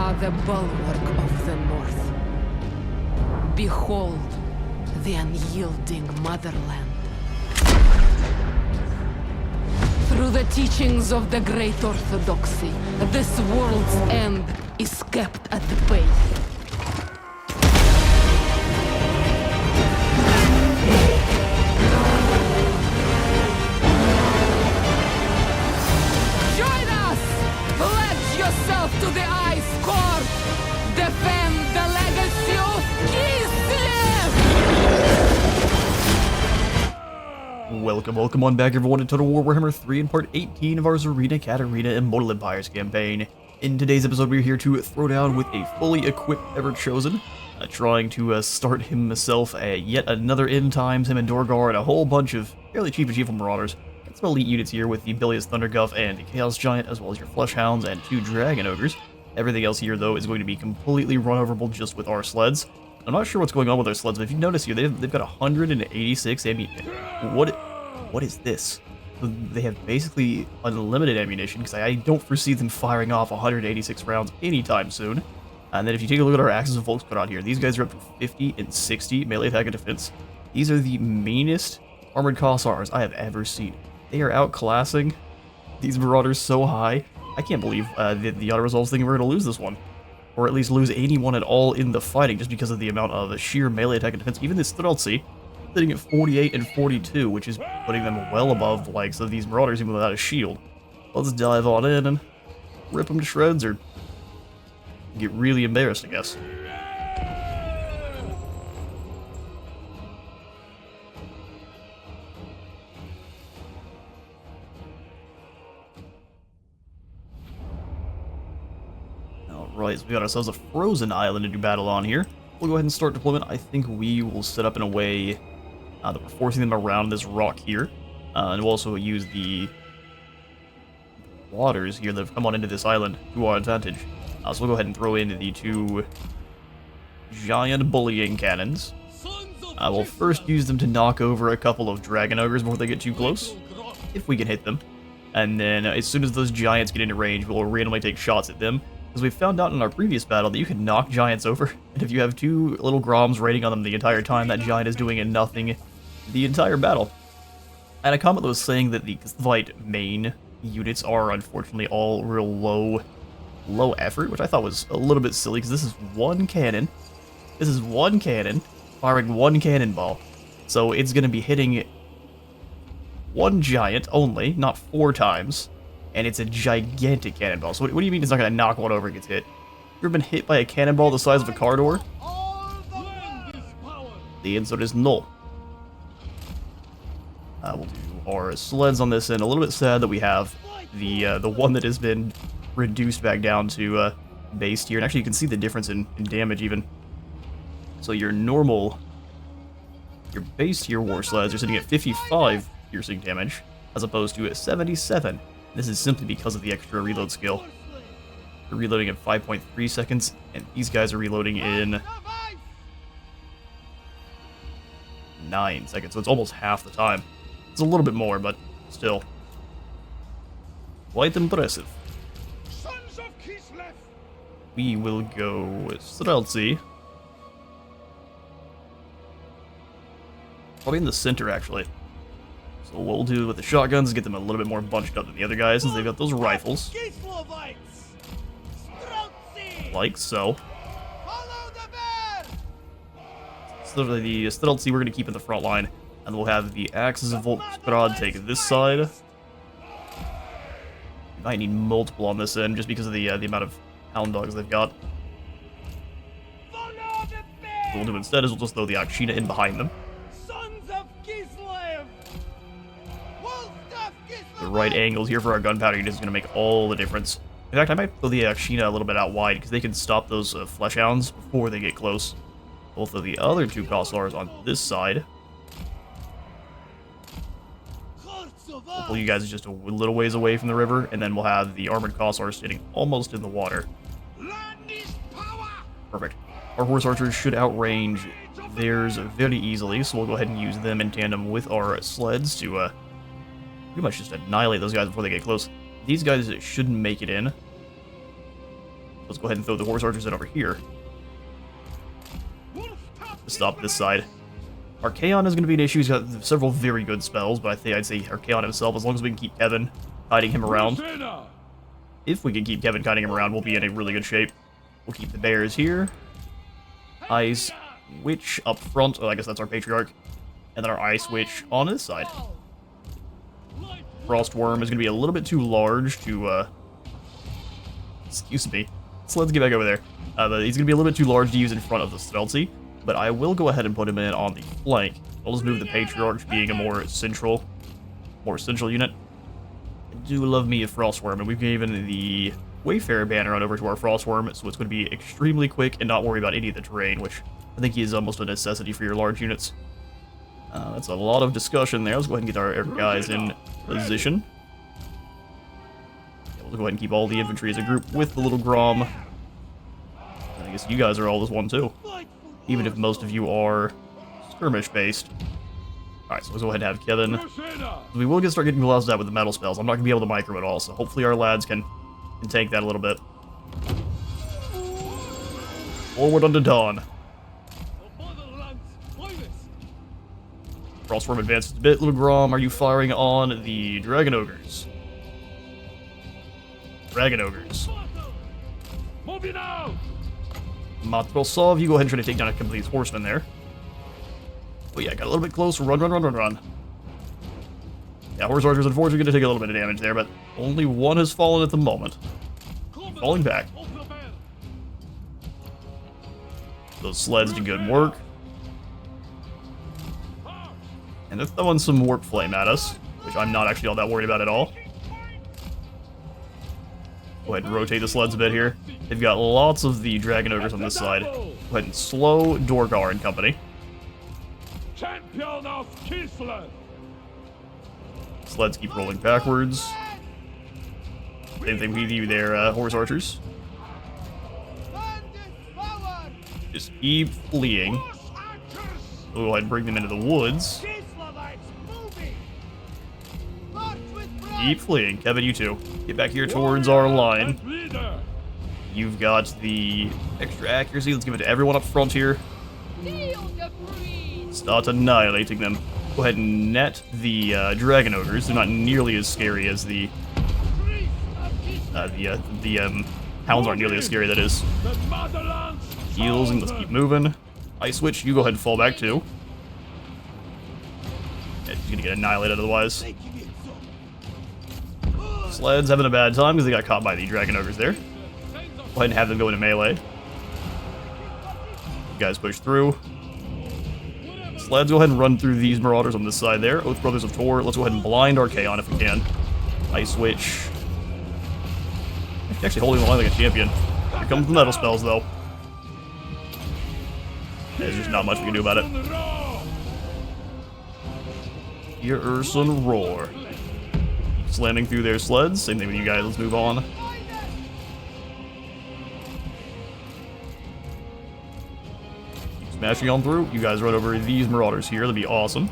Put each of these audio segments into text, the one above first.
are the bulwark of the North. Behold the unyielding motherland. Through the teachings of the Great Orthodoxy, this world's end is kept at bay. Join us! Pledge yourself to the Ice Court! Defend the legacy of Kislev! Welcome on back everyone to Total War Warhammer 3 in part 18 of our Tzarina Katarin Immortal Empires campaign. In today's episode we're here to throw down with a fully equipped Ever-Chosen, trying to start himself yet another end times, him and Dorgar, and a whole bunch of fairly cheap and cheerful marauders. Got some elite units here with the Bilious Thunderguff and the Chaos Giant, as well as your Flesh Hounds and 2 Dragon Ogres. Everything else here though is going to be completely run overable just with our sleds. I'm not sure what's going on with our sleds, but if you notice here, they've got 186 ammunition. What is this? They have basically unlimited ammunition, because I don't foresee them firing off 186 rounds anytime soon. And then if you take a look at our Axes of Volkskrad here, these guys are up to 50 and 60 melee attack and defense. These are the meanest armored Kossars I have ever seen. They are outclassing these Marauders so high. I can't believe the auto-resolve's thinking we're going to lose this one. Or at least lose anyone at all in the fighting, just because of the amount of sheer melee attack and defense. Even this Streltsy, sitting at 48 and 42, which is putting them well above the likes of these Marauders even without a shield. Let's dive on in and rip them to shreds, or get really embarrassed, I guess. Alright, so we got ourselves a frozen island to do battle on here. We'll go ahead and start deployment. I think we will set up in a way that we're forcing them around this rock here. And we'll also use the waters here that have come on into this island to our advantage. So we'll go ahead and throw in the 2 giant bullying cannons. We'll first use them to knock over a couple of Dragon Ogres before they get too close, if we can hit them. And then as soon as those giants get into range, we'll randomly take shots at them. Because we found out in our previous battle that you can knock giants over, and if you have 2 little Groms raiding on them the entire time, that giant is doing nothing the entire battle. And a comment that was saying that the Kislevite main units are unfortunately all real low effort, which I thought was a little bit silly, because this is one cannon. This is one cannon firing one cannonball, so it's going to be hitting one giant only, not 4 times. And it's a gigantic cannonball. So what do you mean it's not going to knock one over and gets hit? You ever been hit by a cannonball the size of a car door? The answer is no. We'll do our sleds on this end. A little bit sad that we have the one that has been reduced back down to base tier. And actually you can see the difference in damage even. So your base tier war sleds are sitting at 55 piercing damage, as opposed to 77. This is simply because of the extra reload skill. They're reloading in 5.3 seconds, and these guys are reloading in 9 seconds, so it's almost half the time. It's a little bit more, but still. Quite impressive. We will go with Streltsy. Probably in the center, actually. So what we'll do with the shotguns is get them a little bit more bunched up than the other guys, since they've got those rifles. Like so. So the Streltsy we're going to keep in the front line, and we'll have the Axes of Volkskrad take this side. We might need multiple on this end, just because of the amount of Hound Dogs they've got. What we'll do instead is we'll just throw the Akshina in behind them. The right angles here for our gunpowder unit is going to make all the difference. In fact, I might throw the Akshina a little bit out wide, because they can stop those Flesh Hounds before they get close. Both of the other 2 Kossars on this side. Hopefully you guys are just a little ways away from the river, and then we'll have the armored Kossars sitting almost in the water. Perfect. Our horse archers should outrange theirs very easily, so we'll go ahead and use them in tandem with our sleds to pretty much just annihilate those guys before they get close. These guys shouldn't make it in. Let's go ahead and throw the horse archers in over here. Stop this side. Archaon is going to be an issue. He's got several very good spells, but I think I'd say Archaon himself, as long as we can keep Kevin hiding him around. If we can keep Kevin hiding him around, we'll be in a really good shape. We'll keep the bears here. Ice Witch up front. Oh, I guess that's our Patriarch. And then our Ice Witch on this side. Frostworm is going to be a little bit too large to, excuse me. So let's get back over there. But he's going to be a little bit too large to use in front of the Stealthy. But I will go ahead and put him in on the flank. I'll just move the Patriarch being a more central unit. I do love me a Frostworm, and we've given the Wayfarer banner on over to our Frostworm, so it's going to be extremely quick and not worry about any of the terrain, which I think is almost a necessity for your large units. That's a lot of discussion there. Let's go ahead and get our guys in position. Yeah, we'll go ahead and keep all the infantry as a group with the little Grom. I guess you guys are all as one too, even if most of you are skirmish-based. Alright, so let's go ahead and have Kevin. We will start getting gloves out with the metal spells. I'm not going to be able to micro at all, so hopefully our lads can tank that a little bit. Forward unto dawn. Frostworm advances a bit. Little Grom, are you firing on the Dragon Ogres? Dragon Ogres. Matrosov, you go ahead and try to take down a couple of these horsemen there. Oh yeah, got a little bit close. Run, run, run, run, run. Yeah, horse archers unfortunately going to take a little bit of damage there, but only one has fallen at the moment. Falling back. Those sleds do good work. And they're throwing some warp flame at us, which I'm not actually all that worried about at all. Go ahead and rotate the sleds a bit here. They've got lots of the Dragon Ogres on this side. Go ahead and slow Dorgar and company. Champion of Kislev. Sleds keep rolling backwards. Same thing with you there, horse archers. Just keep fleeing. We'll go ahead and bring them into the woods. Keep fleeing. Kevin, you too. Get back here towards our line. You've got the extra accuracy. Let's give it to everyone up front here. Start annihilating them. Go ahead and net the Dragon Ogres. They're not nearly as scary as the Hounds aren't nearly as scary, that is. Heals, and let's keep moving. Ice Witch, you go ahead and fall back too. Yeah, he's gonna get annihilated otherwise. Sleds having a bad time because they got caught by the Dragon Ogres there. Go ahead and have them go into melee. You guys push through. Sleds, go ahead and run through these Marauders on this side there. Oath Brothers of Tor, let's go ahead and blind Archaon if we can. Ice Witch. Actually holding the line like a champion. Here comes the metal spells though. There's just not much we can do about it. Hear Urson roar. Slamming through their sleds. Same thing with you guys. Let's move on. Keep smashing on through. You guys run over these Marauders here. That'd be awesome.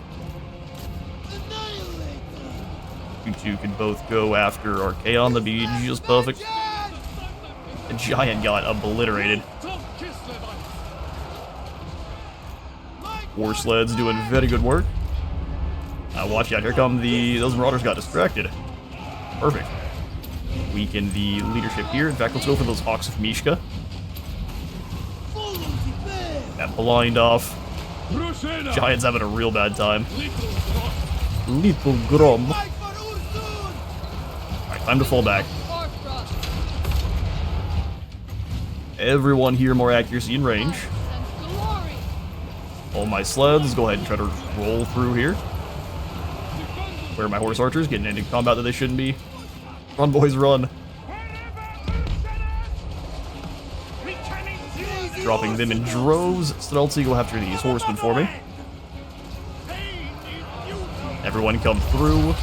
You two can both go after Archaon. That'd be just perfect. The giant got obliterated. War sleds doing very good work. Watch out. Here come those Marauders got distracted. Perfect. Weaken the leadership here. In fact, let's go for those Hawks of Mishka. That blind off. Giant's having a real bad time. Little Grom. Alright, time to fall back. Everyone here more accuracy and range. All my sleds, go ahead and try to roll through here. Where are my horse archers? Getting into combat that they shouldn't be. Run, boys, run. Dropping them in droves. Stealthy, go after these horsemen for me. Everyone come through.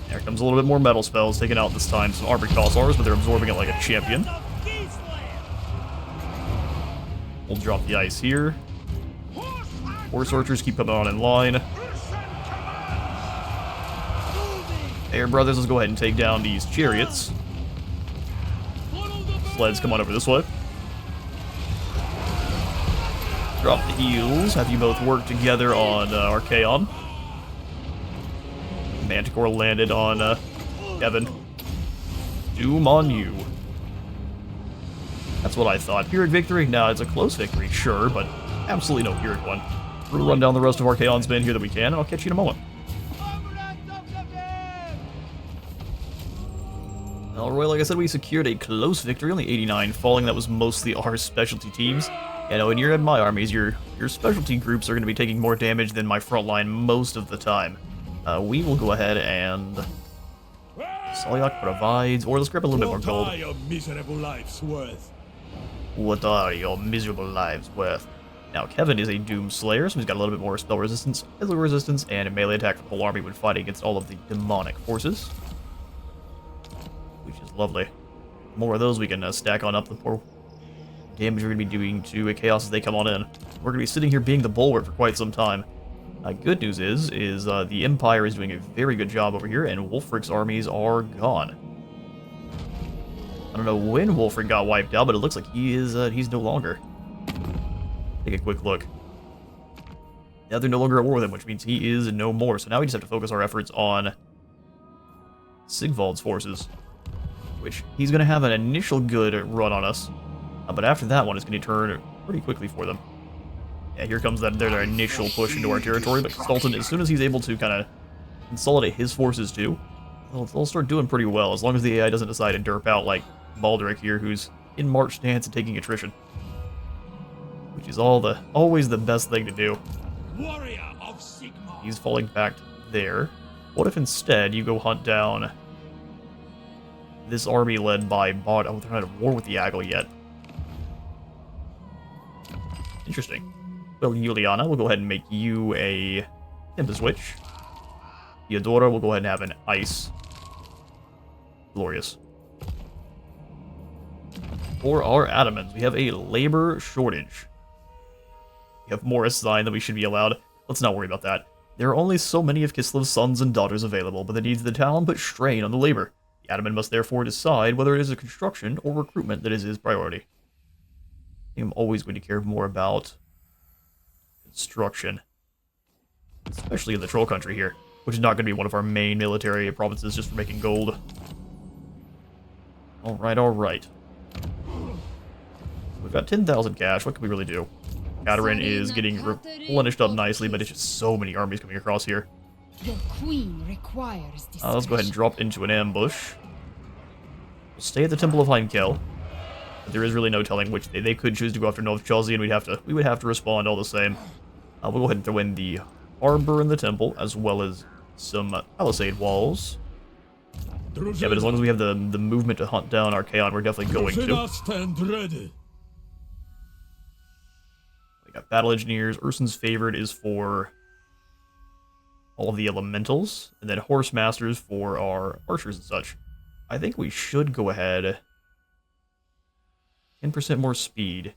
There comes a little bit more metal spells, taking out this time some armored Kossars, but they're absorbing it like a champion. We'll drop the ice here. Horse archers keep coming on in line. Air brothers, let's go ahead and take down these chariots. Sleds, come on over this way. Drop the heals. Have you both work together on Archaon. Manticore landed on Kevin. Doom on you. That's what I thought. Pyrrhic victory? No, it's a close victory, sure, but absolutely no Pyrrhic one. We'll run down the rest of Archaon's men here that we can, and I'll catch you in a moment. Alright, like I said, we secured a close victory, only 89 falling. That was mostly our specialty teams. You know, when you're in my armies, your specialty groups are going to be taking more damage than my front line most of the time. We will go ahead and... Salyak provides... Or let's grab a little bit more gold. What are your miserable lives worth? What are your miserable lives worth? Now, Kevin is a Doom Slayer, so he's got a little bit more spell resistance, physical resistance, and a melee attack for the whole army when fighting against all of the demonic forces. Which is lovely. The more of those we can stack on up, the more damage we're going to be doing to a Chaos as they come on in. We're going to be sitting here being the bulwark for quite some time. Good news is the Empire is doing a very good job over here, and Wulfric's armies are gone. I don't know when Wulfric got wiped out, but it looks like he's no longer. Take a quick look. Now they're no longer at war with him, which means he is no more. So now we just have to focus our efforts on Sigvald's forces, which he's going to have an initial good run on us, but after that one, it's going to turn pretty quickly for them. Yeah, here comes their initial push into our territory, but Sultan, as soon as he's able to kind of consolidate his forces too, they'll start doing pretty well, as long as the AI doesn't decide to derp out like Baldric here, who's in March stance and taking attrition. Which is always the best thing to do. Warrior of Sigma. He's falling back there. What if instead you go hunt down this army led by Bod? Oh, they're not at war with the Aggle yet. Interesting. Well, Juliana, we'll go ahead and make you a Tempest Witch. Theodora, we'll go ahead and have an Ice. Glorious. For our Adamants, we have a labor shortage. We have more assigned than we should be allowed. Let's not worry about that. There are only so many of Kislev's sons and daughters available, but the needs of the town put strain on the labor. The Adamant must therefore decide whether it is a construction or recruitment that is his priority. I'm always going to care more about construction, especially in the Troll Country here, which is not going to be one of our main military provinces just for making gold. Alright, alright. We've got 10,000 cash. What can we really do? Katarin is getting replenished up nicely, but it's just so many armies coming across here. The queen requires Let's go ahead and drop into an ambush. We'll stay at the Temple of Heinkel. But there is really no telling which they could choose to go after North Chelsea, and we would have to respond all the same. We'll go ahead and throw in the harbor and the temple, as well as some palisade walls. Yeah, but as long as we have the movement to hunt down Archaon, we're definitely going to. Stand ready. We got battle engineers. Urson's favorite is for all of the elementals, and then horse masters for our archers and such. I think we should go ahead. 10% more speed.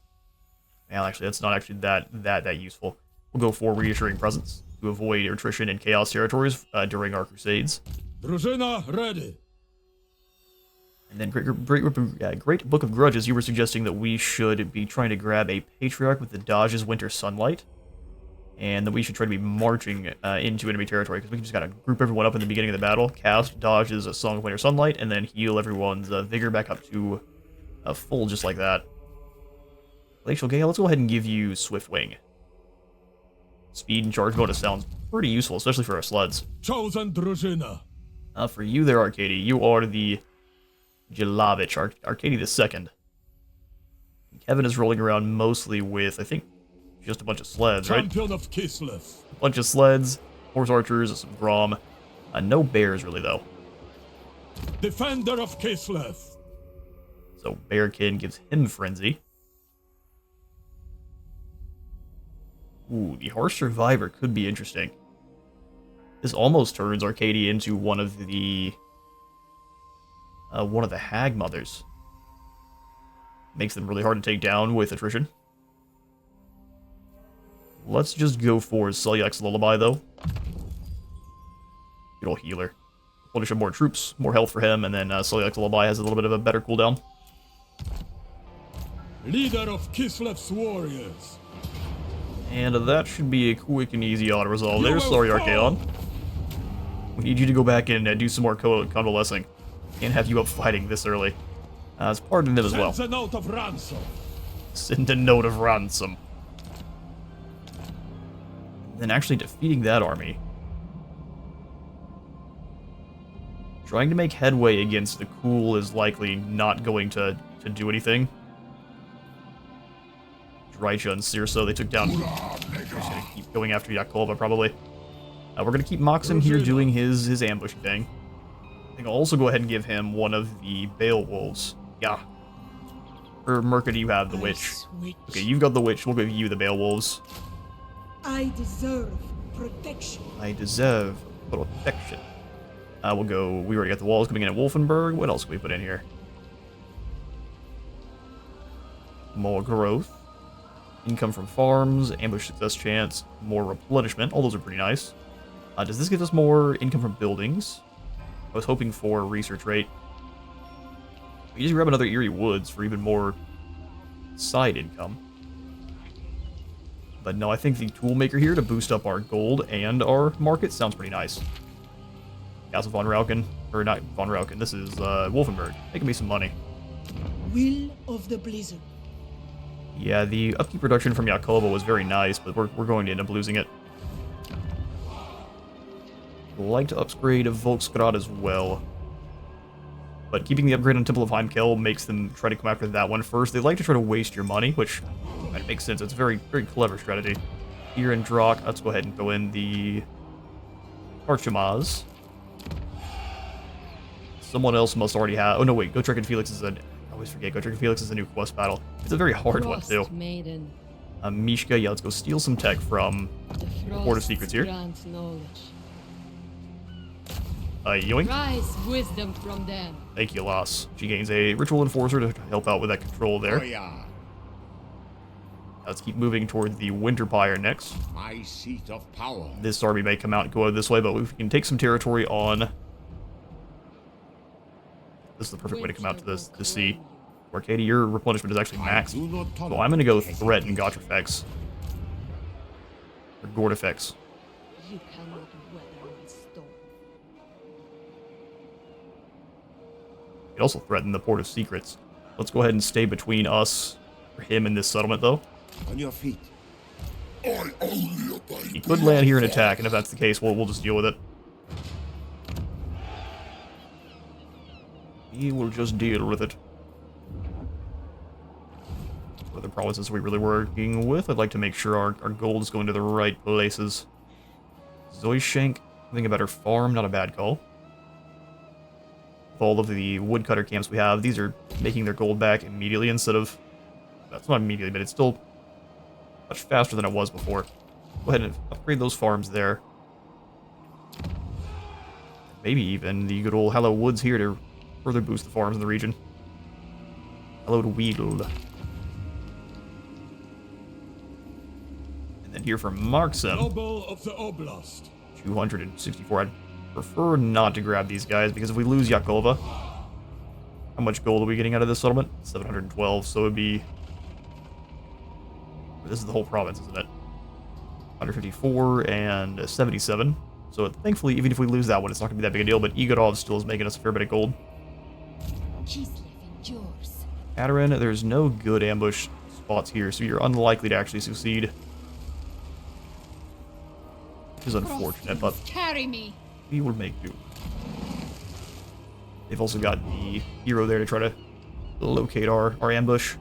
Well, actually, that's not actually that useful. We'll go for reassuring presence to avoid attrition in chaos territories during our crusades. Drużyna ready. And then Great Book of Grudges, you were suggesting that we should be trying to grab a Patriarch with the Dodge's Winter Sunlight. And that we should try to be marching into enemy territory, because we can just gotta group everyone up in the beginning of the battle, cast Dodge's Song of Winter Sunlight, and then heal everyone's vigor back up to full just like that. Glacial Gale, let's go ahead and give you Swift Wing. Speed and charge bonus sounds pretty useful, especially for our sleds. Chosen drużyna. For you there, Arcady, you are the Jelavich, Arcady the Second. Kevin is rolling around mostly with, I think, just a bunch of sleds, right? Champion of Kislev. A bunch of sleds, horse archers, some Grom. No bears, really, though. Defender of Kislev. So Bearkin gives him Frenzy. Ooh, the Harsh Survivor could be interesting. This almost turns Arcadia into one of the Hag Mothers. Makes them really hard to take down with attrition. Let's just go for Selyak's Lullaby, though. Good old healer. Punish him more troops, more health for him, and then Selyak's Lullaby has a little bit of a better cooldown. leader of Kislev's warriors. And that should be a quick and easy auto-resolve. You There's will sorry, fall. Archaon. We need you to go back in and do some more convalescing. Can't have you up fighting this early. It's pardon them as well. Sends a note of ransom. Send a note of ransom. Then actually defeating that army. Trying to make headway against the Cool is likely not going to do anything. Drycha and Cirso, they took down... They're just gonna keep going after Yakolva, probably. We're gonna keep Maxim here doing his ambush thing. I think I'll also go ahead and give him one of the Beowulfs. Yeah. Or Merca, you have the Witch. Okay, you've got the Witch, we'll give you the Beowulfs. I deserve protection. I deserve protection. We'll go... We already got the walls coming in at Wolfenburg. What else can we put in here? More growth. Income from farms, ambush success chance, more replenishment. All those are pretty nice. Does this give us more income from buildings? I was hoping for research rate. We just grab another Eerie Woods for even more side income. But no, I think the Toolmaker here to boost up our gold and our market sounds pretty nice. Castle von Rauken, or not von Rauken, this is Wolfenburg. Making me some money. Will of the Blizzard. Yeah, the upkeep reduction from Yakolva was very nice, but we're going to end up losing it. I'd like to upgrade Volksgrad as well. But keeping the upgrade on Temple of Heimkel makes them try to come after that one first. They like to try to waste your money, which might make sense. It's a very, very clever strategy. Here in Drak, let's go ahead and throw in the Archimaz. Someone else must already have... Oh, no, wait. Gotrek and Felix is a... I always forget. Gotrek and Felix is a new quest battle. It's a very hard one, too. Maiden, Mishka, yeah, let's go steal some tech from the Board of Secrets here. grants knowledge. Yoink. Rise wisdom from them. Thank you, Lass. She gains a Ritual Enforcer to help out with that control there. Let's keep moving toward the Winterpire next. My seat of power. This army may come out and go out this way, but we can take some territory on... This is the perfect way to come out to this to see. Arcadia, your replenishment is actually maxed. So I'm going to go threaten Gotrifex. Or Gordifex. You cannot weather my storm. You can also threaten the Port of Secrets. Let's go ahead and stay between us, or him, and this settlement, though. On your feet. He could land here and attack, and if that's the case, we'll just deal with it. He will just deal with it. What other provinces are we really working with? I'd like to make sure our gold is going to the right places. Zoishank, think about her farm, not a bad call. With all of the woodcutter camps we have, these are making their gold back immediately instead of... That's not immediately, but it's still much faster than it was before. Go ahead and upgrade those farms there. Maybe even the good old Hello Woods here to further boost the farms in the region. Hello to Weedle. And then here for Marksum. Noble of the Oblast. 264. I'd prefer not to grab these guys, because if we lose Yakolva... How much gold are we getting out of this settlement? 712, so it would be... This is the whole province, isn't it? 154 and 77. So thankfully, even if we lose that one, it's not going to be that big a deal, but Igorov still is making us a fair bit of gold. Kislev endures. Katarin, there's no good ambush spots here, so you're unlikely to actually succeed. Which is unfortunate, but Carry me. we will make do. They've also got the hero there to try to locate our ambush.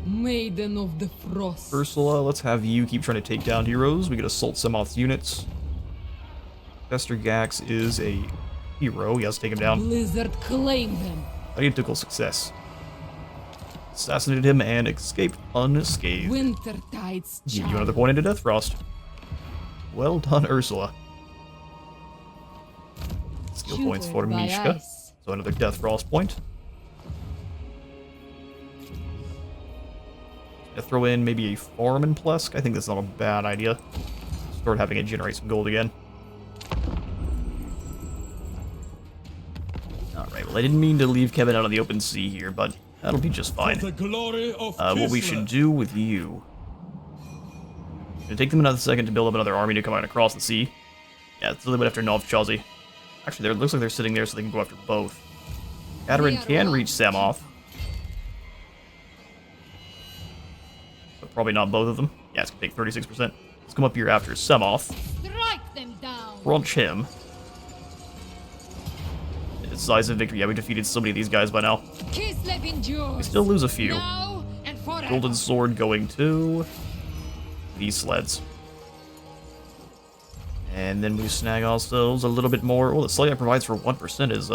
Maiden of the Frost. Ursula, let's have you keep trying to take down heroes. We get Assault Semoth's units. Fester Gax is a hero. He has to take him down. Blizzard claim them. Identical success. Assassinated him and escaped unscathed. Winter tides. Give you another point into Death Frost. Well done, Ursula. Skill points for Shivered by Mishka. ice. So another Death Frost point. Throw in maybe a farm in Plesk. I think that's not a bad idea. Start having it generate some gold again. Alright, well I didn't mean to leave Kevin out on the open sea here, but That'll be just fine. For the glory of What we Kislev. should do with you... It'll take them another second to build up another army to come out across the sea. Yeah, so they went after Novchazi. Actually, it looks like they're sitting there so they can go after both. Katarin can reach Samoth. But probably not both of them. Yeah, it's going to take 36%. Let's come up here after Samoth. Strike them down. Crunch him. Decisive victory. Yeah, we defeated so many of these guys by now. Kislev endures. We still lose a few. Now and forever. Golden Sword going to these sleds. And then we snag ourselves a little bit more. Oh, the sled that provides for 1% is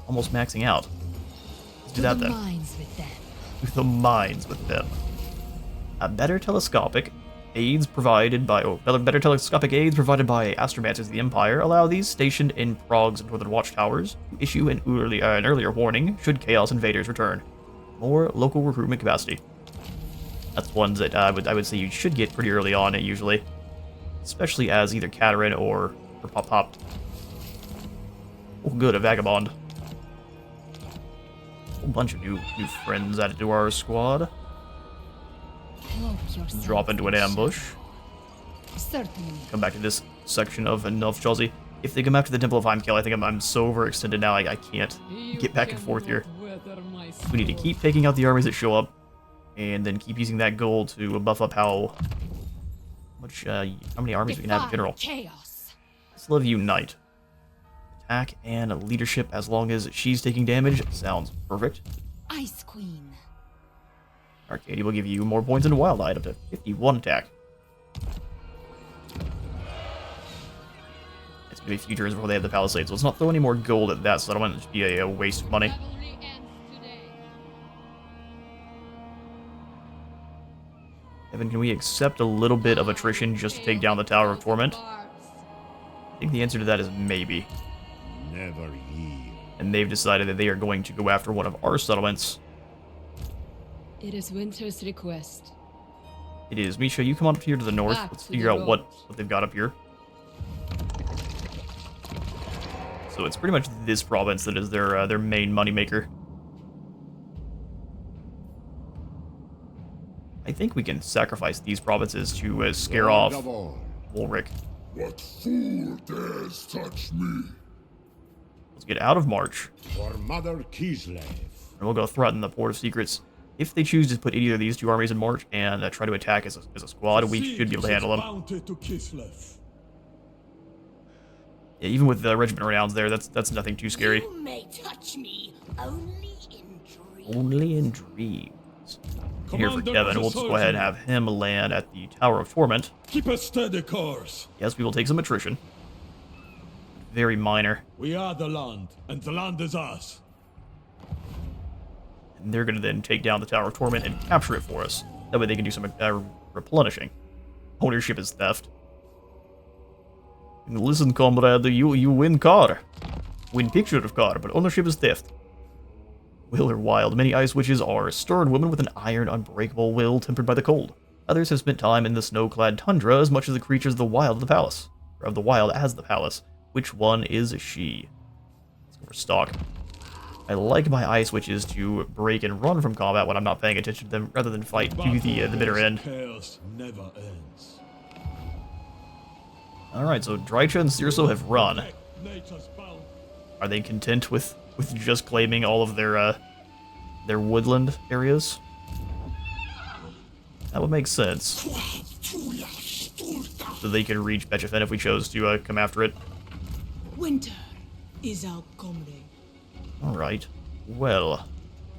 almost maxing out. Let's do that then. Mines with them. Do the mines with them. Better telescopic aids provided by better telescopic aids provided by astromancers of the Empire allow these stationed in Prague's northern watchtowers to issue an earlier warning should Chaos invaders return. More local recruitment capacity. That's ones that I would say you should get pretty early on, usually, especially as either Katarin or Pop. Oh, good, a vagabond. A whole bunch of new friends added to our squad. Drop into an ambush. Certainly. Come back to this section of Novchazi. If they come after the Temple of Heimkill, I think I'm so overextended now, I can't get back and forth here. We need to keep taking out the armies that show up, and then keep using that gold to buff up how many armies we can have in general. Chaos. Kislev Unite. Attack and leadership as long as she's taking damage. Sounds perfect. Ice Queen. Arcadia will give you more points into Wild Eye, up to 51 attack. It's going to be a few turns before they have the Palisades, so let's not throw any more gold at that settlement. It should be a waste of money. Revelry ends today. Evan, can we accept a little bit of attrition just to take down the Tower of Torment? I think the answer to that is maybe. Never yield. And they've decided that they are going to go after one of our settlements. It is Winter's request. It is. Misha, you come on up here to the north. Back Let's to figure the out what road. they've got up here. So it's pretty much this province that is their main moneymaker. I think we can sacrifice these provinces to scare off Lord of all. Ulrich. What fool dares touch me? Let's get out of March, For Mother Kislev. and we'll go threaten the Port of Secrets. If they choose to put either of these two armies in March and try to attack as a squad, we should be able to handle them. Bounty to Kislev. Yeah, even with the Regiment Renowns there, that's nothing too scary. You may touch me only in dreams. Only in dreams. Here for Commander Kevin, of the we'll just go ahead and have him land at the Tower of Torment. Keep a steady course. Yes, we will take some attrition. Very minor. We are the land, and the land is us. And they're going to then take down the Tower of Torment and capture it for us. That way they can do some replenishing. Ownership is theft. And listen, comrade, you win car. Win picture of car, but ownership is theft. Will are wild. Many ice witches are stern women with an iron, unbreakable will tempered by the cold. Others have spent time in the snow-clad tundra as much as the creatures of the wild of the palace. Or of the wild as the palace. Which one is she? Let's go for stock. I like my ice witches to break and run from combat when I'm not paying attention to them, rather than fight to the bitter end. Chaos never ends. Alright, so Drycha and Cirso have run. Nature's bound. Are they content with just claiming all of their woodland areas? That would make sense. So they could reach Bechefen if we chose to come after it. Winter is our comrade. Alright. Well,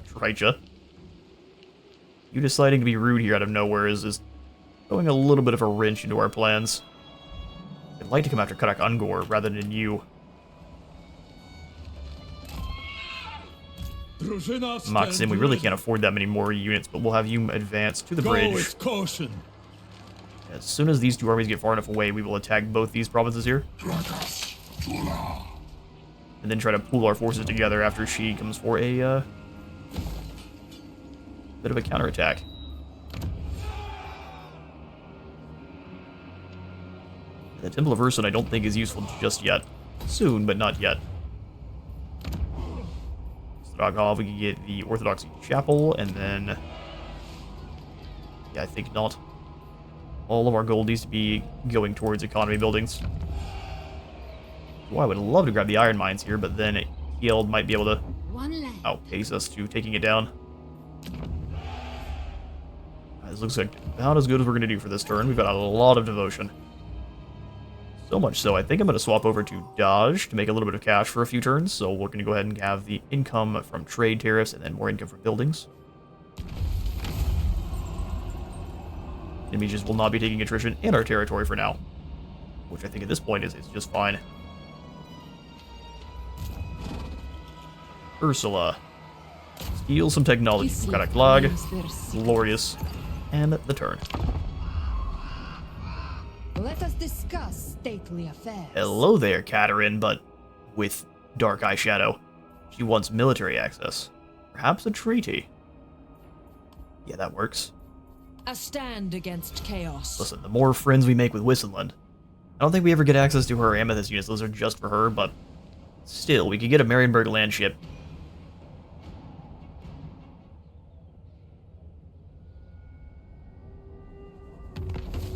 Drycha. You deciding to be rude here out of nowhere is throwing a little bit of a wrench into our plans. I'd like to come after Karak Ungor rather than you. Maxim, we really can't afford that many more units, but we'll have you advance to the Go bridge. with caution. As soon as these two armies get far enough away, we will attack both these provinces here. And then try to pool our forces together after she comes for a bit of a counterattack. The Temple of Ursun I don't think is useful just yet. Soon, but not yet. So Overhaul, we can get the Orthodoxy Chapel, and then... Yeah, I think not. All of our gold needs to be going towards economy buildings. Well, I would love to grab the iron mines here, but then Yield might be able to One land. outpace us to taking it down. This looks like about as good as we're going to do for this turn. We've got a lot of devotion. So much so, I think I'm going to swap over to Dodge to make a little bit of cash for a few turns. So we're going to go ahead and have the income from trade tariffs and then more income from buildings. Enemies just will not be taking attrition in our territory for now. Which I think at this point is just fine. Ursula. Steal some technology from Kislev Kataklag. knows their secret. Glorious. And the turn. Let us discuss stately affairs. Hello there, Katarin, but with dark eyeshadow. She wants military access. Perhaps a treaty. Yeah, that works. A stand against chaos. Listen, the more friends we make with Whistleland. I don't think we ever get access to her Amethyst units, those are just for her, but still, we could get a Marienburg landship.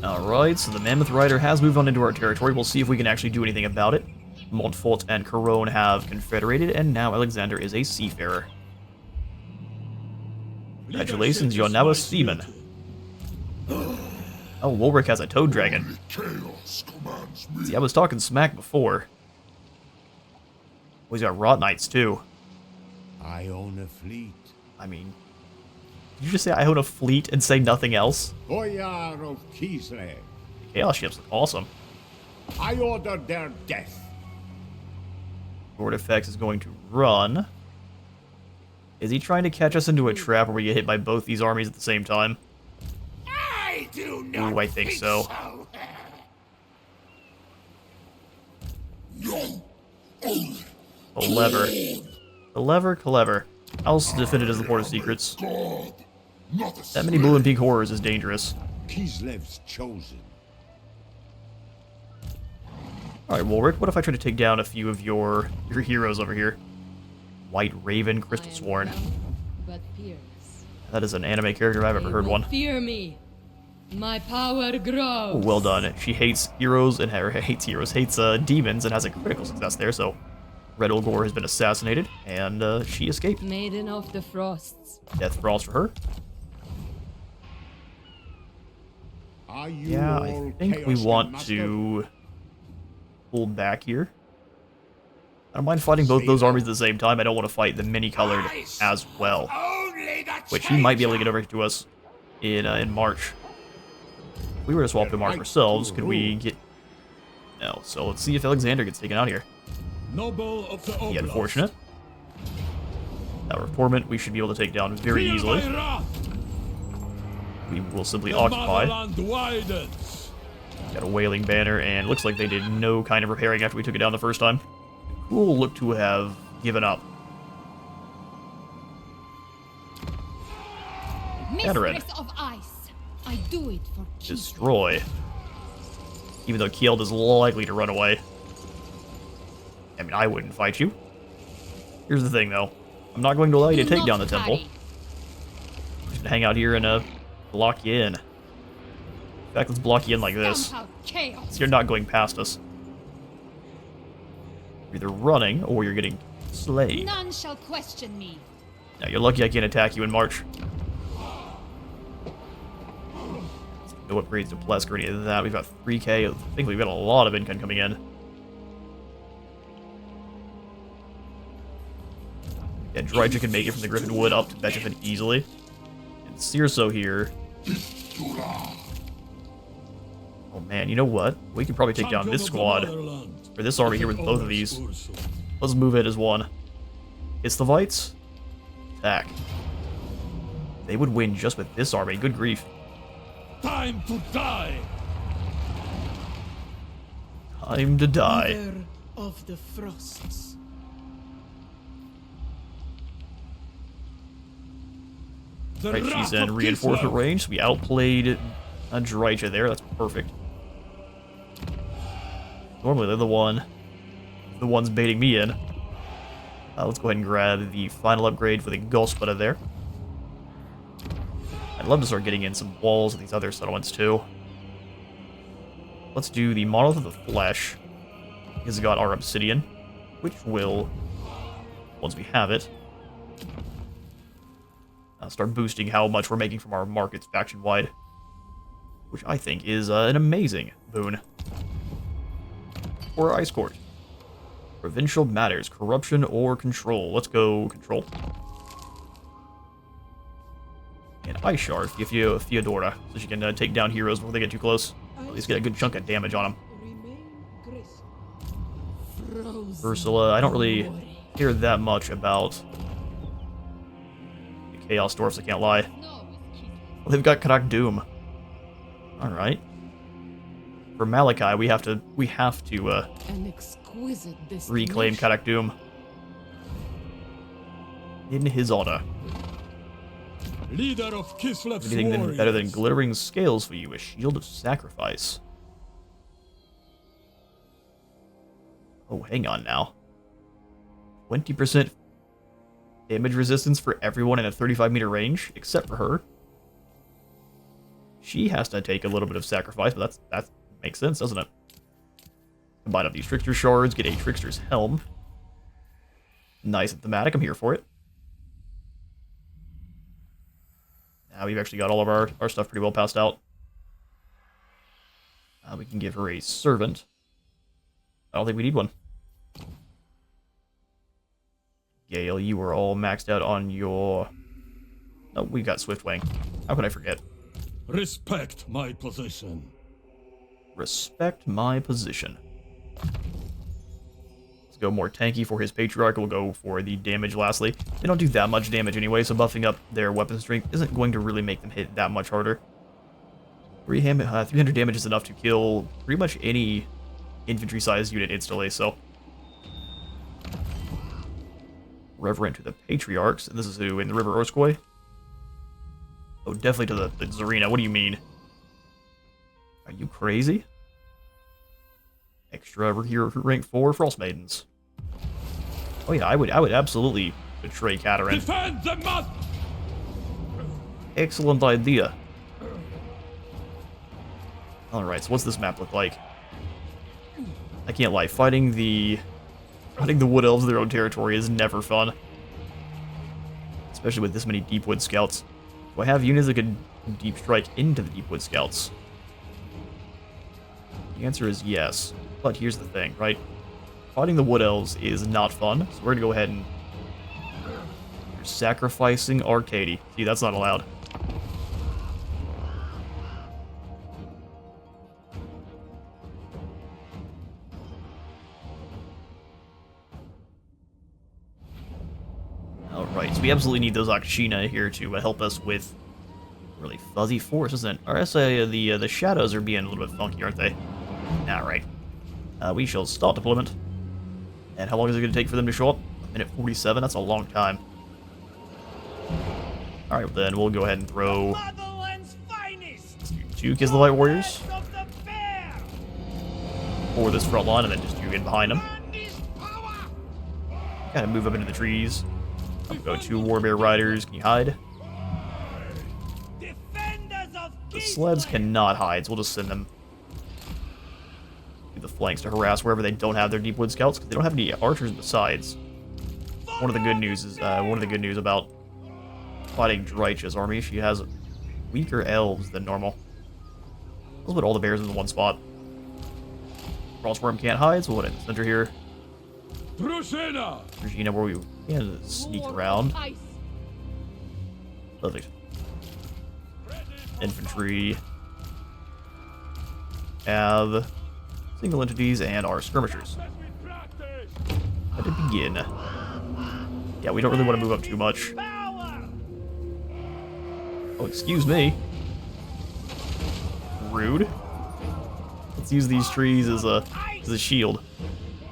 Alright, so the Mammoth Rider has moved on into our territory. We'll see if we can actually do anything about it. Montfort and Corone have confederated, and now Alexander is a seafarer. Congratulations, you're now a seaman. Oh, Wolric has a toad dragon. Chaos commands me. See, I was talking smack before. Well, he's got Rot Knights, too. I own a fleet. I mean, did you just say I own a fleet and say nothing else? Boyar of Kislev. Chaos ships look awesome. I order their death. Lord Effects is going to run. Is he trying to catch us into a trap where we get hit by both these armies at the same time? I do not Ooh, I think so. No. Clever. I also defended as the Port of Secrets. God. Not a That many blue and pink horrors is dangerous. Kislev's chosen. Alright, Wolric, what if I try to take down a few of your heroes over here? White Raven, Crystal Sworn. But fearless. That is an anime character if I've ever heard one. Fear me. My power grows. Oh, well done. She hates heroes and hates demons and has a critical success there, so Red Olgor has been assassinated, and she escaped. Maiden of the Frosts. Death Frost for her. Are you Yeah, I all think we Chaos want Master? to pull back here. I don't mind fighting both those armies at the same time. I don't want to fight the many-colored as well. Only the Which he might be able to get over to us in March. If we were to swap to March ourselves, could we get... No, so let's see if Alexander gets taken out here. Noble of the Be Oblast. unfortunate. That reformant we should be able to take down very Feel easily. my wrath. We will simply The occupy. motherland widens. Got a whaling banner, and looks like they did no kind of repairing after we took it down the first time. Cool look to have given up. Katarin. Mistress of ice. I do it for Kislev. Destroy. Even though Kield is likely to run away. I mean, I wouldn't fight you. Here's the thing, though. I'm not going to allow you to Do take not down the temple. tarry. I'm just gonna hang out here and block you in. In fact, let's block you in like this. Stamp out chaos. So you're not going past us. You're either running or you're getting slayed. None shall question me. Now, you're lucky I can't attack you in March. No upgrades to Plesk or any of that. We've got 3k. I think we've got a lot of income coming in. Yeah, Dryja can make it from the Griffin Wood up to Betchefin easily. And Cirso here. Oh man, you know what? We could probably take down this squad. Or this army here with both of these. Let's move it as one. Kislevites? Attack. They would win just with this army. Good grief. Time to die. Time to die. Leader of the Frosts. The Right, she's wrath in of reinforcement Kislev. range, so we outplayed Dryja there. That's perfect. Normally they're the ones baiting me in. Let's go ahead and grab the final upgrade for the Ghost-Splitter there. I'd love to start getting in some walls of these other settlements too. Let's do the Monolith of the Flesh. Because we got our Obsidian, which will, once we have it, start boosting how much we're making from our markets faction-wide. Which I think is an amazing boon. For Ice Court. Provincial matters, corruption or control. Let's go control. And Ice Shard, Theodora, so she can take down heroes before they get too close. At least get a good chunk of damage on them. Ursula, I don't really hear that much about the Chaos Dwarfs, I can't lie. Well, they've got Karak Doom. Alright. For Malachi, we have to An exquisite reclaim Karak Doom. In his honor. Leader of Kislev's Anything then better than warriors. glittering scales for you, a shield of sacrifice. Oh, hang on now. 20% damage resistance for everyone in a 35-meter range, except for her. She has to take a little bit of sacrifice, but that makes sense, doesn't it? Combine up these Trickster Shards, get a Trickster's Helm. Nice and thematic, I'm here for it. Now we've actually got all of our stuff pretty well passed out. We can give her a Servant. I don't think we need one. Gale, you were all maxed out on your... Oh, we got Swiftwing. How could I forget? Respect my position. Respect my position. Let's go more tanky for his Patriarch. We'll go for the damage lastly. They don't do that much damage anyway, so buffing up their weapon strength isn't going to really make them hit that much harder. 300 damage is enough to kill pretty much any infantry-sized unit instantly, so... Reverent to the Patriarchs, and this is who, in the River Orskoy? Oh, definitely to the Tzarina, what do you mean? Are you crazy? Extra here rank 4 Frost Maidens. Oh yeah, I would absolutely betray Katarin. Defend the mud! Excellent idea. Alright, so what's this map look like? I can't lie, fighting the Wood Elves in their own territory is never fun. Especially with this many Deepwood Scouts. Do I have units that could deep strike into the Deepwood Scouts? The answer is yes. But here's the thing, right? Fighting the Wood Elves is not fun, so we're gonna go ahead and... You're sacrificing Arcady. See, that's not allowed. Alright, so we absolutely need those Akshina here to help us with really fuzzy force, isn't it? Or I say the shadows are being a little bit funky, aren't they? Alright. We shall start deployment. And how long is it going to take for them to show up? 1:47? That's a long time. Alright, well then we'll go ahead and throw... two Kislevite warriors. For this front line, and then just you in behind them. Kind of move up into the trees. I'll go 2 Warbear Riders. Can you hide? The sleds cannot hide, so we'll just send them to the flanks to harass wherever they don't have their Deepwood Scouts, because they don't have any archers besides. One of the good news about fighting Dreich's army, she has weaker elves than normal. Let's put all the bears in the one spot. Frostworm can't hide, so we'll put it in the center here. Regina, where we can sneak around. Perfect. Infantry. Have single entities and our skirmishers. Let it begin. Yeah, we don't really want to move up too much. Oh, excuse me. Rude. Let's use these trees as a shield.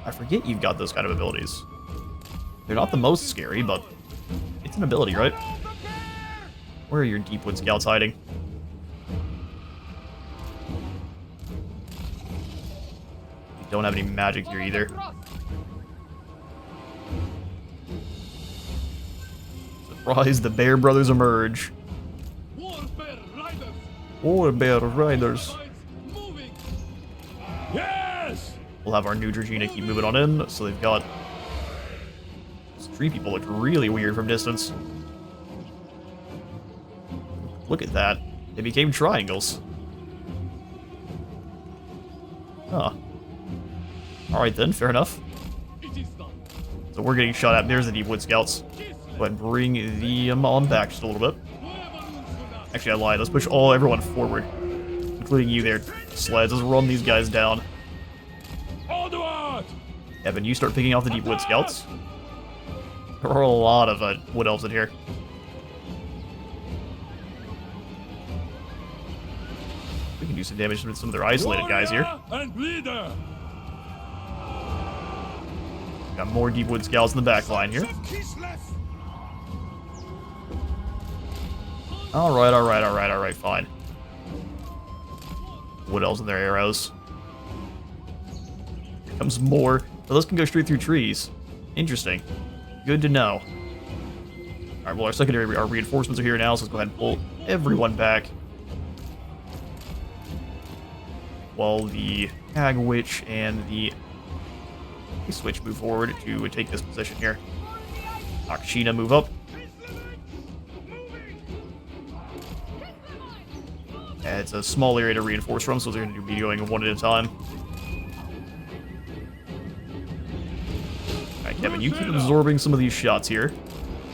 I forget you've got those kind of abilities. They're not the most scary, but it's an ability, right? Where are your Deepwood Scouts hiding? We don't have any magic here either. Surprise, the Bear Brothers emerge. Warbear riders. Warbear Riders. Moving. Yes. We'll have our new Tzarina keep moving on in, so they've got... These tree people look really weird from distance. Look at that. They became triangles. Huh. Alright then, fair enough. It is done. So we're getting shot at. There's the Deepwood Scouts. Go ahead and bring them on back just a little bit. Actually, I lied. Let's push everyone forward. Including you there, Sleds. Let's run these guys down. Onward. Evan, you start picking off the Deepwood Scouts. There are a lot of Wood Elves in here. We can do some damage to some of their isolated guys here. Warrior and leader. Got more Deepwood Scouts in the back line here. Kislev. Alright, fine. Wood Elves and their arrows. Here comes more. So those can go straight through trees. Interesting. Good to know. Alright, well, our reinforcements are here now, so let's go ahead and pull everyone back. While the Hag Witch and the Switch move forward to take this position here. Akshina move up. Yeah, it's a small area to reinforce from, so they're going to be going one at a time. Alright, Kevin, you keep absorbing some of these shots here.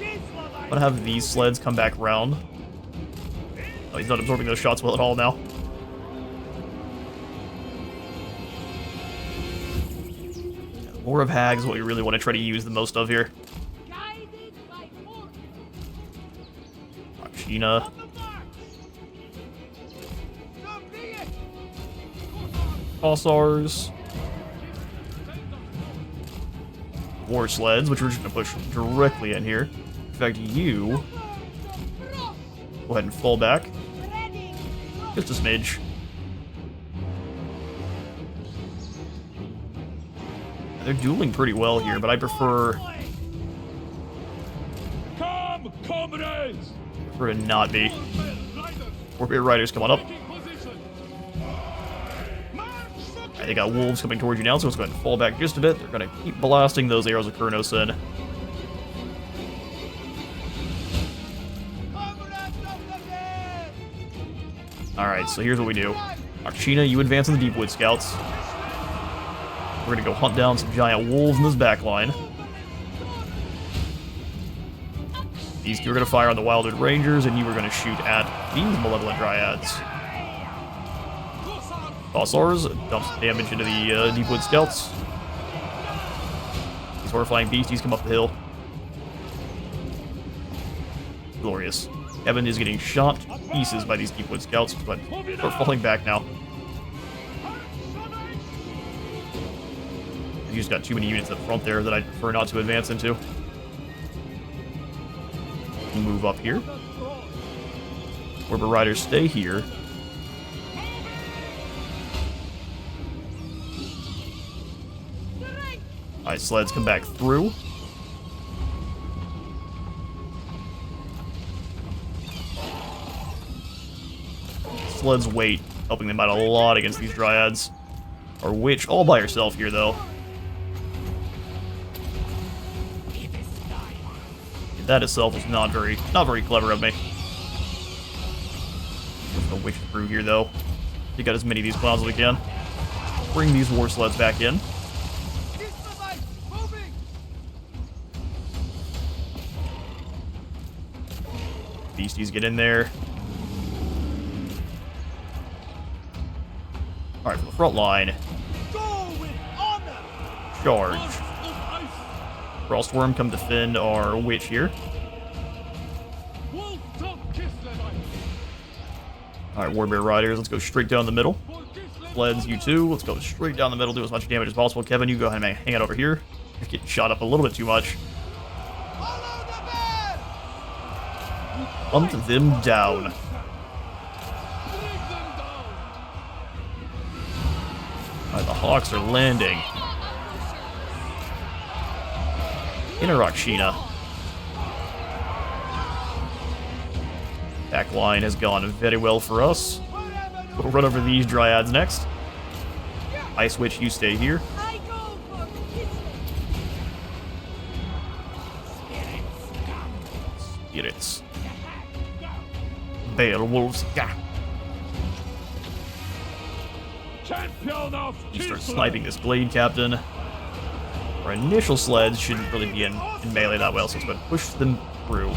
I'm gonna have these sleds come back round. Oh, he's not absorbing those shots well at all now. More of Hags, what we really want to try to use the most of here. Akshina. Kossars. War sleds, which we're just going to push directly in here. In fact, you... Go ahead and fall back. Just a smidge. They're dueling pretty well here, but I prefer Come, comrades. to not be. Warbear Riders coming up. They got wolves coming towards you now, so let's go ahead and fall back just a bit. They're going to keep blasting those arrows of Kurnos in. Alright, so here's what we do. Akshina, you advance on the Deepwood Scouts. We're going to go hunt down some giant wolves in this back line. These two are going to fire on the Wildwood Rangers, and you are going to shoot at these Malevolent Dryads. Kossars dumps damage into the Deepwood Scouts. These horrifying beasties come up the hill. Glorious. Evan is getting shot to pieces by these Deepwood Scouts, but they're falling back now. You just got too many units up front there that I'd prefer not to advance into. Move up here. Warbear Riders stay here. Alright, sleds come back through. Sleds wait, helping them out a lot against these Dryads. Or Witch, all by herself here, though. That itself was not very clever of me. There's no Witch through here, though. You got as many of these clowns as we can. Bring these war sleds back in. Beasties get in there. Alright, for the front line. Charge. Frostworm come defend our Witch here. Alright, Warbear Riders, let's go straight down the middle. Sleds, you too. Let's go straight down the middle, do as much damage as possible. Kevin, you go ahead and hang out over here. You're getting shot up a little bit too much. Hunt them down. Alright, the Hawks are landing. Inner Akshina. Attack line has gone very well for us. We'll run over these dryads next. Ice Witch, you stay here. I go for Kislev. Spirits. Beowulfs. Gah. Champion of You start Kislev. sniping this Blade Captain. Our initial sleds shouldn't really be in melee that well, so let's go ahead and push them through.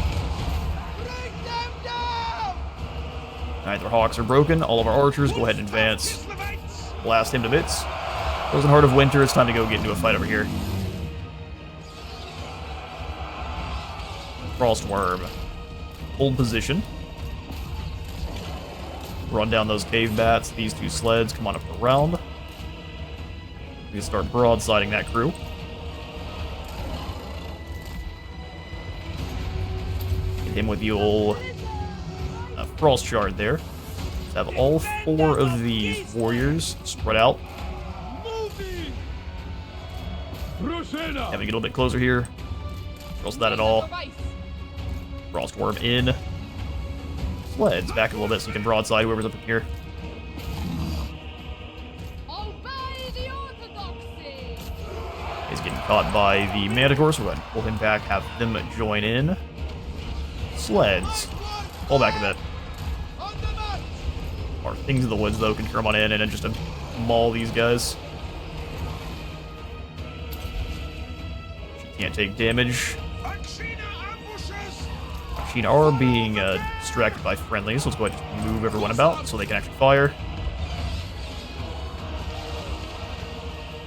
Alright, their hawks are broken. All of our archers, go ahead and advance. Blast him to bits. Frozen Heart of Winter, it's time to go get into a fight over here. Frostworm. Hold position. Run down those cave bats. These two sleds come on up around. We can start broadsiding that crew. Hit him with the old Frost Shard there. Let's have all 4 of these warriors spread out. Rusena. Having to get a little bit closer here. Trust that at all. Frostworm in. Sleds back a little bit so you can broadside whoever's up in here. Obey the orthodoxy! He's getting caught by the Manticore, so we'll go ahead and pull him back, have them join in. Sleds. Pull back a bit. Our Things of the Woods, though, can come on in and then just maul these guys. She can't take damage. She are being distracted by friendlies, so let's go ahead and move everyone about so they can actually fire.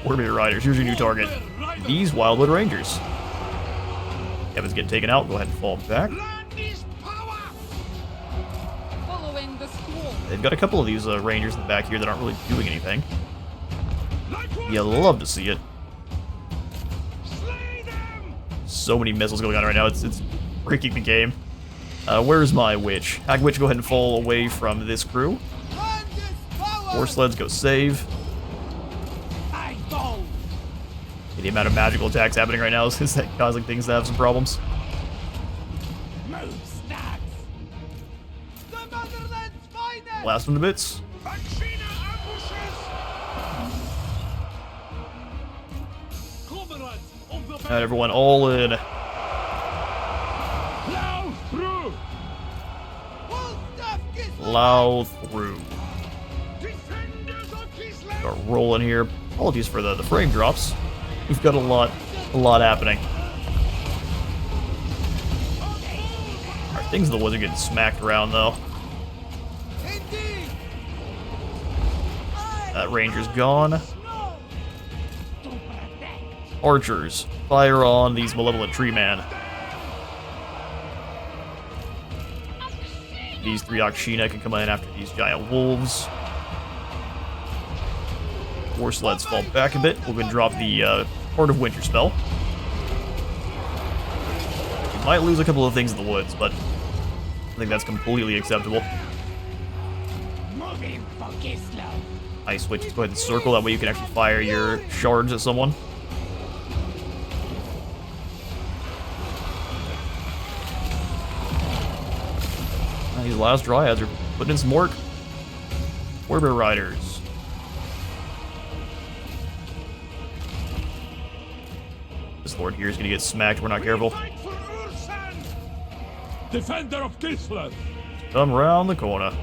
Warbeard Riders, here's your new target. These Wildwood Rangers. Kevin's getting taken out, go ahead and fall back. Following the squall. They've got a couple of these Rangers in the back here that aren't really doing anything. You love to see it. So many missiles going on right now, it's breaking the game. Where's my witch? Hag Witch, go ahead and fall away from this crew. 4 sleds, go save. The amount of magical attacks happening right now is that causing things to have some problems. Blast them to bits. Alright, everyone, all in. Plow through. Start rolling here. Apologies for the frame drops. We've got a lot happening. Our Things of the Woods are getting smacked around though. That Ranger's gone. Archers, fire on these Malevolent Tree Man. These 3 Akshina can come in after these giant wolves. 4 sleds fall back a bit. We're going to drop the Heart of Winter spell. We might lose a couple of Things in the Woods, but I think that's completely acceptable. Moving for Kislev. Ice Witch, go ahead and circle. That way you can actually fire your shards at someone. These last dryads are putting in some work. Warbeard Riders. This lord here is going to get smacked. We're not careful. Defender of Kislev. Come around the corner.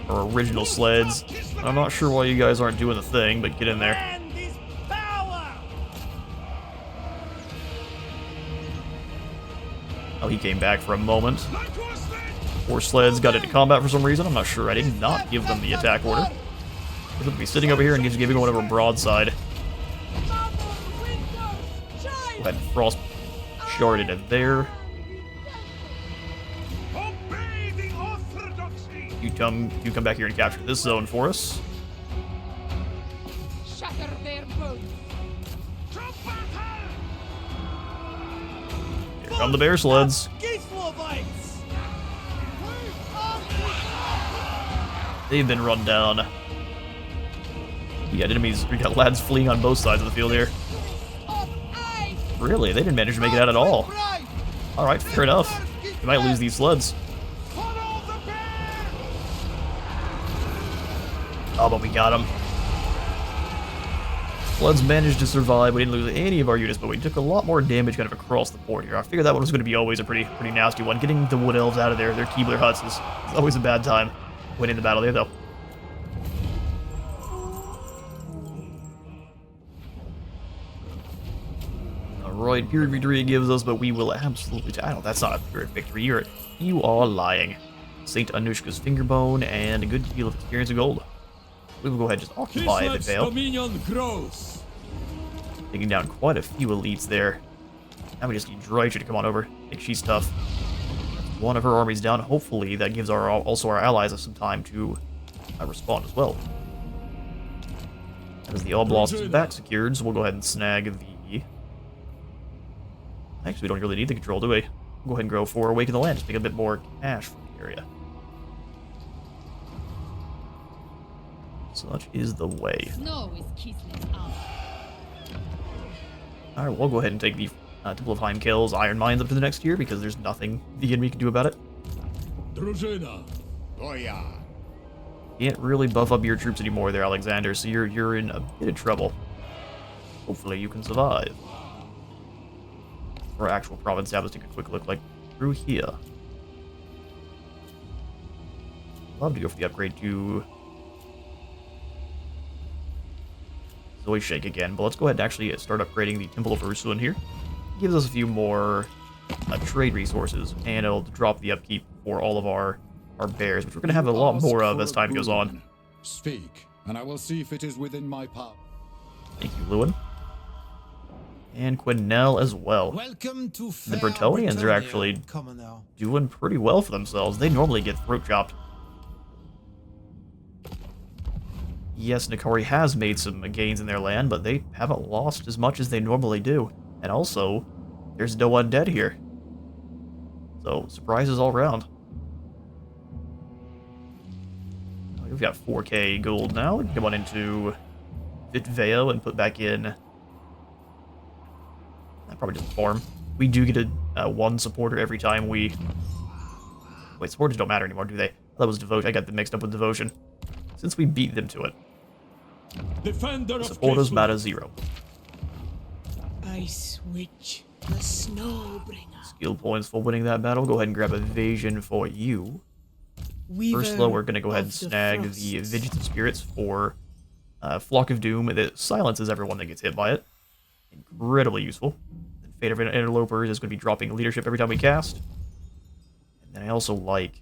Our original sleds. I'm not sure why you guys aren't doing the thing, but get in there. Oh, he came back for a moment. 4 sleds got into combat for some reason. I'm not sure. I did not give them the attack order. They're going to be sitting over here and just giving whatever broadside. Go ahead and Frost Shard into there. You come back here and capture this zone for us. Shatter their bones. Here come the bear sleds. They've been run down. We got enemies, we got lads fleeing on both sides of the field here. Really? They didn't manage to make it out at all. Alright, fair enough. We might lose these sleds. Oh, but we got him. Floods managed to survive. We didn't lose any of our units, but we took a lot more damage kind of across the board here. I figured that one was going to be always a pretty nasty one. Getting the Wood Elves out of there, their Keebler huts, is always a bad time. Winning the battle there, though. Alright, pure victory it gives us, but we will absolutely... I don't, that's not a pure victory. You are lying. Saint Anushka's Fingerbone and a good deal of experience of gold. We will go ahead and just occupy the Vale. Dominion grows. Taking down quite a few elites there. Now we just need Droidsha to come on over. I think she's tough. That's one of her armies down. Hopefully that gives also our allies some time to respond as well. As the Oblast is back secured, so we'll go ahead and snag the... Actually, we don't really need the control, do we? We'll go ahead and grow for Awaken the Land, just make a bit more cash from the area. Such is the way. Snow is Kislev's hour. Alright, we'll go ahead and take the Temple of Heimkill's Iron Mines up to the next tier, because there's nothing the enemy can do about it. Drużyna. Goya. Can't really buff up your troops anymore there, Alexander, so you're in a bit of trouble. Hopefully you can survive. For actual province, let's take a quick look like through here. Love to go for the upgrade to Zoyshake again, but let's go ahead and actually start upgrading the Temple of Ursulin here. Gives us a few more trade resources, and it'll drop the upkeep for all of our bears, which we're going to have a lot more of as time goes on. Speak, and I will see if it is within my power. Thank you, Lewin. And Quinnell as well. Welcome to The Bretonians are actually doing pretty well for themselves. They normally get throat chopped. Yes, Nikari has made some gains in their land, but they haven't lost as much as they normally do. And also, there's no undead here. So, surprises all around. We've got 4k gold now. We can come on into Vitveo and put back in... Probably just farm. We do get a one supporter every time we... Wait, supporters don't matter anymore, do they? That was Devotion. I got them mixed up with Devotion. Since we beat them to it. Defender of Supporters Kislev. matter 0. Ice Witch, the Snowbringer. Skill points for winning that battle. Go ahead and grab Evasion for you. First, though, we're going to go ahead and snag the Vengeance of Spirits for Flock of Doom that silences everyone that gets hit by it. Incredibly useful. And Fate of Interlopers is going to be dropping leadership every time we cast. And then I also like...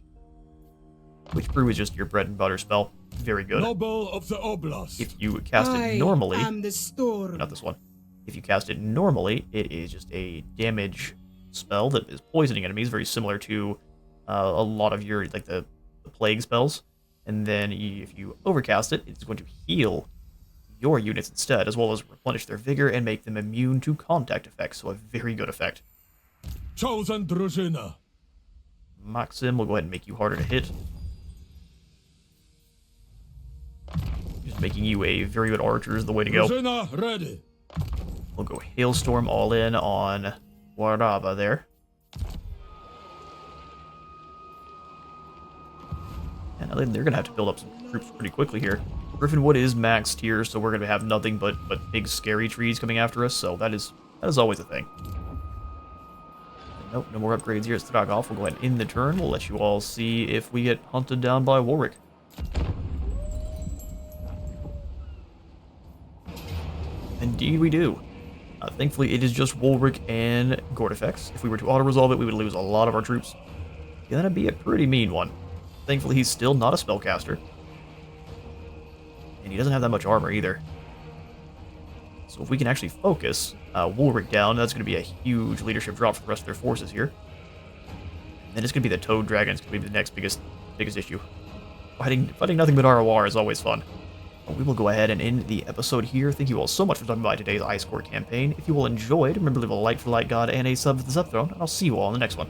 Witch Brew is just your bread and butter spell. Very good. Noble of the Oblast. If you cast it normally... am the storm. Not this one. If you cast it normally, it is just a damage spell that is poisoning enemies, very similar to a lot of your, like, the plague spells. And then if you overcast it, it's going to heal your units instead, as well as replenish their vigor and make them immune to contact effects, so a very good effect. Chosen Drużyna. Maxim will go ahead and make you harder to hit. Just making you a very good archer is the way to go. Drużyna ready. We'll go Hailstorm all in on Warhammer there. And they're going to have to build up some troops pretty quickly here. Griffinwood is maxed here, so we're going to have nothing but big scary trees coming after us, so that is always a thing. Nope, no more upgrades here at Stragov. We'll go ahead and end the turn. We'll let you all see if we get hunted down by Warwick. Indeed we do. Thankfully, it is just Warwick and Gordifex. If we were to auto-resolve it, we would lose a lot of our troops. Gonna be a pretty mean one. Thankfully, he's still not a spellcaster. And he doesn't have that much armor either. So if we can actually focus Warwick down, that's going to be a huge leadership drop for the rest of their forces here. And then it's going to be the Toad Dragon. It's going to be the next biggest issue. Fighting nothing but ROR is always fun. But we will go ahead and end the episode here. Thank you all so much for stopping by today's Ice Core campaign. If you all enjoyed, remember to leave a like for Light God and a sub for the Sub Throne, and I'll see you all in the next one.